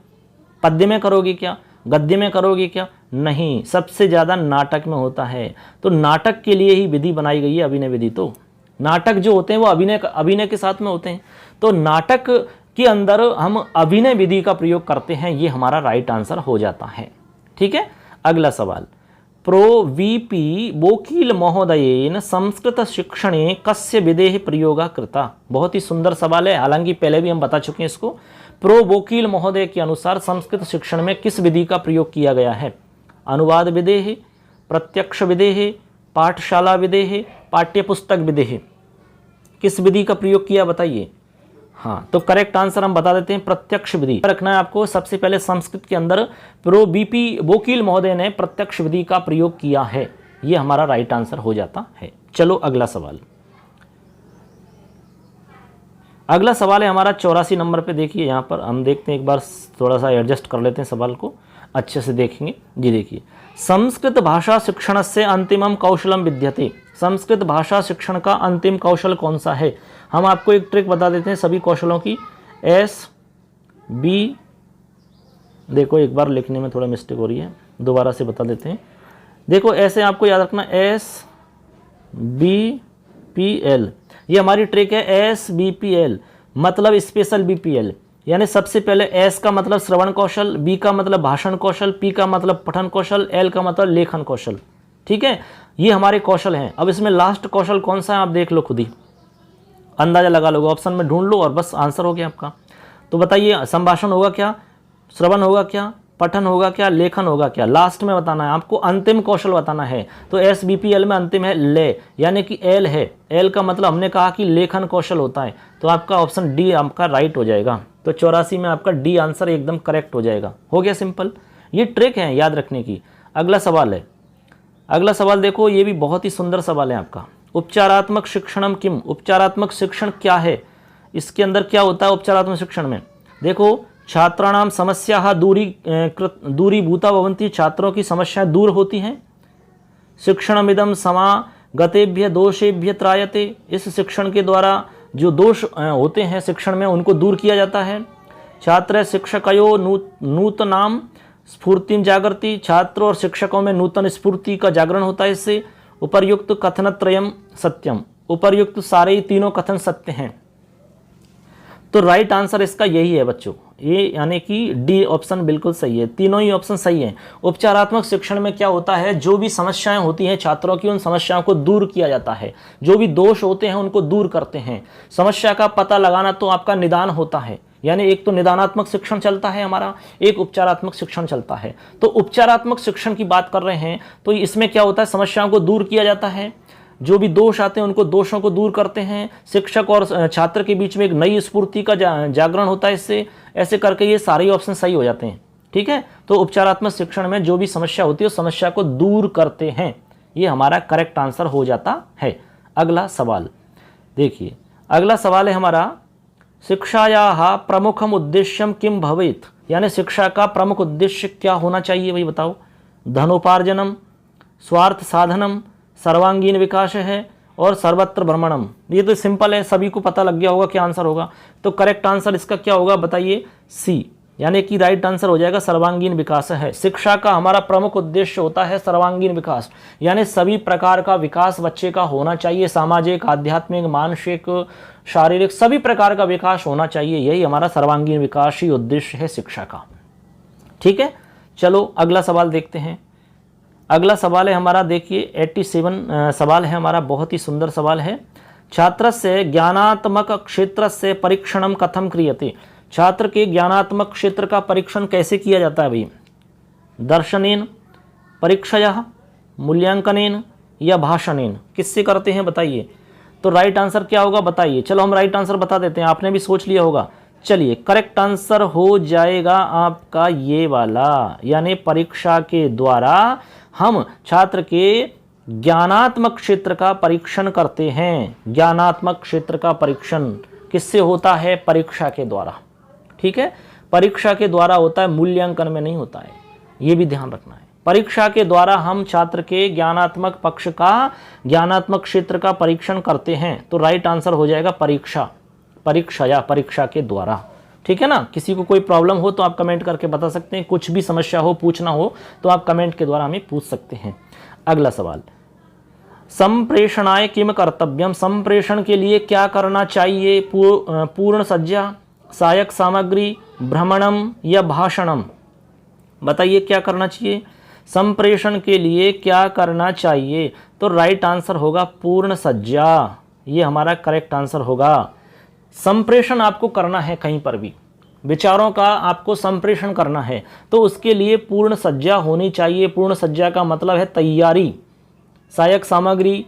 पद्य में करोगे क्या, गद्य में करोगे क्या? नहीं, सबसे ज़्यादा नाटक में होता है। तो नाटक के लिए ही विधि बनाई गई है अभिनय विधि। तो नाटक जो होते हैं वो अभिनय के साथ में होते हैं, तो नाटक के अंदर हम अभिनय विधि का प्रयोग करते हैं, ये हमारा राइट आंसर हो जाता है। ठीक है, अगला सवाल, प्रो वीपी वकील महोदयेन संस्कृत शिक्षणे कस्य विधेः प्रयोगा कृता। बहुत ही सुंदर सवाल है, हालांकि पहले भी हम बता चुके हैं इसको। प्रो वकील महोदय के अनुसार संस्कृत शिक्षण में किस विधि का प्रयोग किया गया है? अनुवाद विधेः, प्रत्यक्ष विधेः, पाठशाला विधेः, पाठ्यपुस्तक विधेः। किस विधि का प्रयोग किया बताइए? हाँ, तो करेक्ट आंसर हम बता देते हैं, प्रत्यक्ष विधि रखना है आपको। सबसे पहले संस्कृत के अंदर प्रो बीपी वकील महोदय ने प्रत्यक्ष विधि का प्रयोग किया है, ये हमारा राइट आंसर हो जाता है। चलो अगला सवाल है हमारा 84 नंबर पे। देखिए यहाँ पर हम देखते हैं, एक बार थोड़ा सा एडजस्ट कर लेते हैं सवाल को, अच्छे से देखेंगे जी। देखिए, संस्कृत भाषा शिक्षण से अंतिमम कौशलम विद्यते। संस्कृत भाषा शिक्षण का अंतिम कौशल कौन सा है? हम आपको एक ट्रिक बता देते हैं सभी कौशलों की। SB, देखो एक बार लिखने में थोड़ा मिस्टेक हो रही है, दोबारा से बता देते हैं। देखो ऐसे आपको याद रखना, SBPL, ये हमारी ट्रिक है। SBPL मतलब स्पेशल BPL, यानी सबसे पहले S का मतलब श्रवण कौशल, B का मतलब भाषण कौशल, P का मतलब पठन कौशल, L का मतलब लेखन कौशल। ठीक है, ये हमारे कौशल हैं। अब इसमें लास्ट कौशल कौन सा है आप देख लो, खुद ही अंदाजा लगा लो, ऑप्शन में ढूंढ लो और बस आंसर हो गया आपका। तो बताइए, संभाषण होगा क्या, श्रवण होगा क्या, पठन होगा क्या, लेखन होगा क्या? लास्ट में बताना है आपको, अंतिम कौशल बताना है। तो SBPL में अंतिम है ले, यानी कि L है। L का मतलब हमने कहा कि लेखन कौशल होता है, तो आपका ऑप्शन डी आपका राइट हो जाएगा। तो 84 में आपका डी आंसर एकदम करेक्ट हो जाएगा। हो गया सिंपल, ये ट्रिक है याद रखने की। अगला सवाल देखो, ये भी बहुत ही सुंदर सवाल है आपका। उपचारात्मक शिक्षणम किम। उपचारात्मक शिक्षण क्या है? इसके अंदर क्या होता है उपचारात्मक शिक्षण में? देखो, छात्राणाम समस्या दूरीभूता भवन्ति। छात्रों की समस्याएं दूर होती हैं। शिक्षणमिदं समागतेभ्य दोषेभ्य त्रायते। इस शिक्षण के द्वारा जो दोष होते हैं शिक्षण में उनको दूर किया जाता है। छात्र शिक्षकयो नूतनाम स्फूर्तिम जागृति। छात्रों और शिक्षकों में नूतन स्फूर्ति का जागरण होता है इससे। उपर्युक्त कथनत्रयम सत्यम। उपर्युक्त सारे ही तीनों कथन सत्य हैं। तो राइट आंसर इसका यही है बच्चों, ये यानी कि डी ऑप्शन बिल्कुल सही है, तीनों ही ऑप्शन सही हैं। उपचारात्मक शिक्षण में क्या होता है, जो भी समस्याएं होती हैं छात्रों की, उन समस्याओं को दूर किया जाता है। जो भी दोष होते हैं उनको दूर करते हैं। समस्या का पता लगाना तो आपका निदान होता है, यानी एक तो निदानात्मक शिक्षण चलता है हमारा, एक उपचारात्मक शिक्षण चलता है। तो उपचारात्मक शिक्षण की बात कर रहे हैं तो इसमें क्या होता है, समस्याओं को दूर किया जाता है, जो भी दोष आते हैं उनको दोषों को दूर करते हैं, शिक्षक और छात्र के बीच में एक नई स्फूर्ति का जागरण होता है इससे, ऐसे करके ये सारे ऑप्शन सही हो जाते हैं। ठीक है, तो उपचारात्मक शिक्षण में जो भी समस्या होती है उस समस्या को दूर करते हैं, ये हमारा करेक्ट आंसर हो जाता है। अगला सवाल देखिए, अगला सवाल है हमारा, शिक्षायाः प्रमुखम उद्देश्यम किम भवेत्, यानी शिक्षा का प्रमुख उद्देश्य क्या होना चाहिए भाई बताओ। धनोपार्जनम, स्वार्थ साधनम, सर्वांगीण विकास है और सर्वत्र भ्रमणम। ये तो सिंपल है, सभी को पता लग गया होगा क्या आंसर होगा। तो करेक्ट आंसर इसका क्या होगा बताइए, सी, यानी कि राइट आंसर हो जाएगा सर्वांगीण विकास है। शिक्षा का हमारा प्रमुख उद्देश्य होता है सर्वांगीण विकास, यानी सभी प्रकार का विकास बच्चे का होना चाहिए, सामाजिक, आध्यात्मिक, मानसिक, शारीरिक सभी प्रकार का विकास होना चाहिए, यही हमारा सर्वांगीण विकास ही उद्देश्य है शिक्षा का। ठीक है, चलो अगला सवाल देखते हैं। अगला सवाल है हमारा, देखिए 87 सवाल है हमारा, बहुत ही सुंदर सवाल है। छात्रस्य ज्ञानात्मक क्षेत्रस्य परीक्षणम कथम क्रियते, छात्र के ज्ञानात्मक क्षेत्र का परीक्षण कैसे किया जाता है भाई। दर्शनेन, परीक्षया, मूल्यांकनेन या भाषणेन, किससे करते हैं बताइए। तो राइट आंसर क्या होगा बताइए। चलो हम राइट आंसर बता देते हैं, आपने भी सोच लिया होगा। चलिए करेक्ट आंसर हो जाएगा आपका ये वाला, यानी परीक्षा के द्वारा हम छात्र के ज्ञानात्मक क्षेत्र का परीक्षण करते हैं। ज्ञानात्मक क्षेत्र का परीक्षण किससे होता है, परीक्षा के द्वारा। ठीक है, परीक्षा के द्वारा होता है, मूल्यांकन में नहीं होता है, ये भी ध्यान रखना है। परीक्षा के द्वारा हम छात्र के ज्ञानात्मक पक्ष का, ज्ञानात्मक क्षेत्र का परीक्षण करते हैं। तो राइट आंसर हो जाएगा परीक्षा, परीक्षा या परीक्षा के द्वारा। ठीक है ना, किसी को कोई प्रॉब्लम हो तो आप कमेंट करके बता सकते हैं, कुछ भी समस्या हो, पूछना हो तो आप कमेंट के द्वारा हमें पूछ सकते हैं। अगला सवाल, संप्रेषणाय किम कर्तव्यम, संप्रेषण के लिए क्या करना चाहिए। पूर्ण सज्जा, सहायक सामग्री, भ्रमणम या भाषणम, बताइए क्या करना चाहिए। संप्रेषण के लिए क्या करना चाहिए, तो राइट आंसर होगा पूर्ण सज्जा, ये हमारा करेक्ट आंसर होगा। संप्रेषण आपको करना है, कहीं पर भी विचारों का आपको संप्रेषण करना है तो उसके लिए पूर्ण सज्जा होनी चाहिए। पूर्ण सज्जा का मतलब है तैयारी, सहायक सामग्री,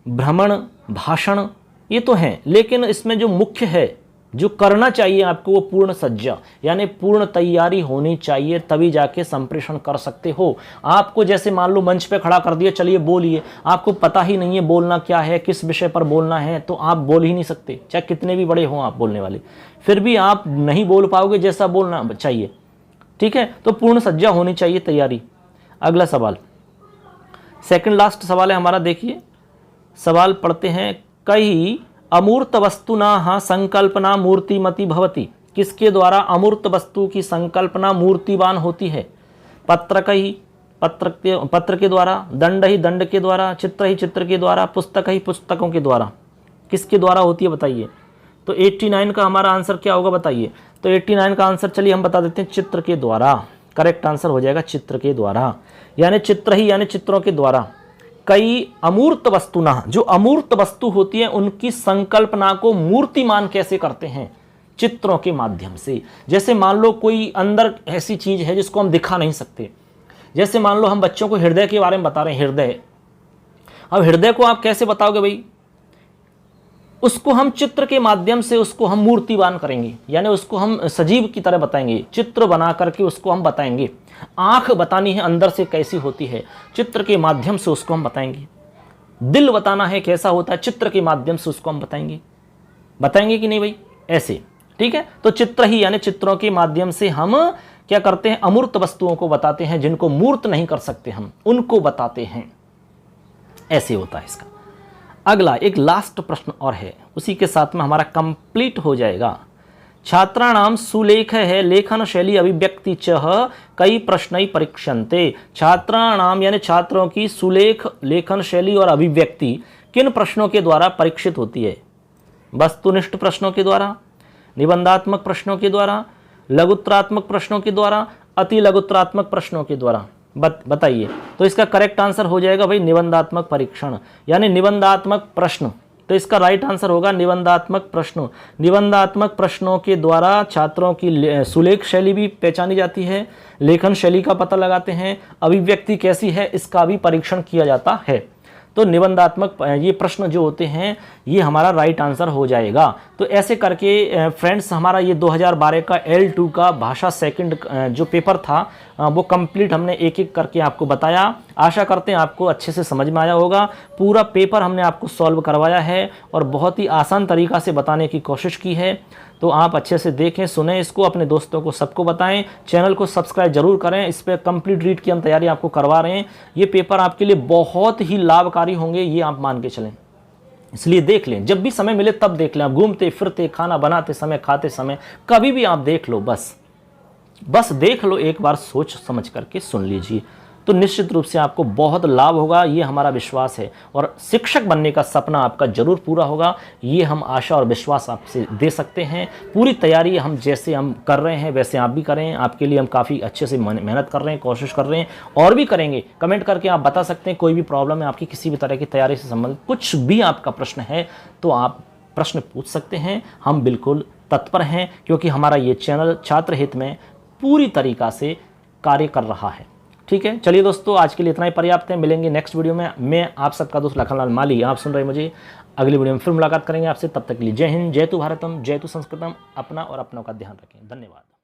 भ्रमण, भाषण, ये तो हैं, लेकिन इसमें जो मुख्य है, जो करना चाहिए आपको, वो पूर्ण सज्जा, यानी पूर्ण तैयारी होनी चाहिए, तभी जाके संप्रेषण कर सकते हो। आपको जैसे मान लो मंच पे खड़ा कर दिया, चलिए बोलिए, आपको पता ही नहीं है बोलना क्या है, किस विषय पर बोलना है, तो आप बोल ही नहीं सकते, चाहे कितने भी बड़े हों आप बोलने वाले, फिर भी आप नहीं बोल पाओगे जैसा बोलना चाहिए। ठीक है, तो पूर्ण सज्जा होनी चाहिए, तैयारी। अगला सवाल, सेकंड लास्ट सवाल है हमारा, देखिए सवाल पढ़ते हैं। कई अमूर्त वस्तुना संकल्पना मूर्तिमती भवति, किसके द्वारा अमूर्त वस्तु की संकल्पना मूर्तिवान होती है। पत्रक ही पत्र के द्वारा, दंड ही दंड के द्वारा, चित्र ही चित्र के द्वारा, पुस्तक ही पुस्तकों के द्वारा, किसके द्वारा होती है बताइए। तो 89 का हमारा आंसर क्या होगा बताइए। तो 89 का आंसर चलिए हम बता देते हैं, चित्र के द्वारा। करेक्ट आंसर हो जाएगा चित्र के द्वारा, यानी चित्र ही, यानी चित्रों के द्वारा। कई अमूर्त वस्तुना, जो अमूर्त वस्तु होती है उनकी संकल्पना को मूर्तिमान कैसे करते हैं, चित्रों के माध्यम से। जैसे मान लो कोई अंदर ऐसी चीज है जिसको हम दिखा नहीं सकते, जैसे मान लो हम बच्चों को हृदय के बारे में बता रहे हैं, हृदय। अब हृदय को आप कैसे बताओगे भाई, उसको हम चित्र के माध्यम से उसको हम मूर्तिवान करेंगे, यानी उसको हम सजीव की तरह बताएंगे, चित्र बना करके उसको हम बताएंगे। आंख बतानी है अंदर से कैसी होती है, चित्र के माध्यम से उसको हम बताएंगे। दिल बताना है कैसा होता है, चित्र के माध्यम से उसको हम बताएंगे कि नहीं भाई, ऐसे। ठीक है, तो चित्र ही, यानी चित्रों के माध्यम से हम क्या करते हैं, अमूर्त वस्तुओं को बताते हैं, जिनको मूर्त नहीं कर सकते हम उनको बताते हैं, ऐसे होता है इसका। अगला एक लास्ट प्रश्न और है, उसी के साथ में हमारा कंप्लीट हो जाएगा। छात्राणाम सुलेख है लेखन शैली अभिव्यक्ति च कई प्रश्न परीक्षन्ते। छात्राणाम यानी छात्रों की सुलेख लेखन शैली और अभिव्यक्ति किन प्रश्नों के द्वारा परीक्षित होती है। वस्तुनिष्ठ प्रश्नों के द्वारा, निबंधात्मक प्रश्नों के द्वारा, लघुत्तरात्मक प्रश्नों के द्वारा, अति लघुत्तरात्मक प्रश्नों के द्वारा, बताइए। तो इसका करेक्ट आंसर हो जाएगा भाई निबंधात्मक परीक्षण, यानी निबंधात्मक प्रश्न। तो इसका राइट आंसर होगा निबंधात्मक प्रश्न। निबंधात्मक प्रश्नों के द्वारा छात्रों की सुलेख शैली भी पहचानी जाती है, लेखन शैली का पता लगाते हैं, अभिव्यक्ति कैसी है इसका भी परीक्षण किया जाता है। तो निबंधात्मक ये प्रश्न जो होते हैं ये हमारा राइट आंसर हो जाएगा। तो ऐसे करके फ्रेंड्स हमारा ये 2012 का L2 का भाषा सेकंड जो पेपर था वो कंप्लीट हमने एक एक करके आपको बताया। आशा करते हैं आपको अच्छे से समझ में आया होगा। पूरा पेपर हमने आपको सॉल्व करवाया है और बहुत ही आसान तरीक़ा से बताने की कोशिश की है। तो आप अच्छे से देखें, सुने इसको, अपने दोस्तों को सबको बताएं, चैनल को सब्सक्राइब जरूर करें। इस पर कंप्लीट रीड की हम तैयारी आपको करवा रहे हैं। ये पेपर आपके लिए बहुत ही लाभकारी होंगे, ये आप मान के चलें। इसलिए देख लें, जब भी समय मिले तब देख लें। आप घूमते फिरते, खाना बनाते समय, खाते समय, कभी भी आप देख लो, बस देख लो, एक बार सोच समझ करके सुन लीजिए, तो निश्चित रूप से आपको बहुत लाभ होगा, ये हमारा विश्वास है। और शिक्षक बनने का सपना आपका जरूर पूरा होगा, ये हम आशा और विश्वास आपसे दे सकते हैं। पूरी तैयारी हम जैसे हम कर रहे हैं वैसे आप भी करें। आपके लिए हम काफ़ी अच्छे से मेहनत कर रहे हैं, कोशिश कर रहे हैं और भी करेंगे। कमेंट करके आप बता सकते हैं, कोई भी प्रॉब्लम है आपकी, किसी भी तरह की तैयारी से संबंधित कुछ भी आपका प्रश्न है तो आप प्रश्न पूछ सकते हैं। हम बिल्कुल तत्पर हैं, क्योंकि हमारा ये चैनल छात्र हित में पूरी तरीक़ा से कार्य कर रहा है। ठीक है, चलिए दोस्तों, आज के लिए इतना ही पर्याप्त है। मिलेंगे नेक्स्ट वीडियो में। मैं आप सबका दोस्त लखनलाल माली, आप सुन रहे मुझे। अगली वीडियो में फिर मुलाकात करेंगे आपसे। तब तक के लिए जय हिंद, जय तु भारतम, जय तु संस्कृतम। अपना और अपनों का ध्यान रखें। धन्यवाद।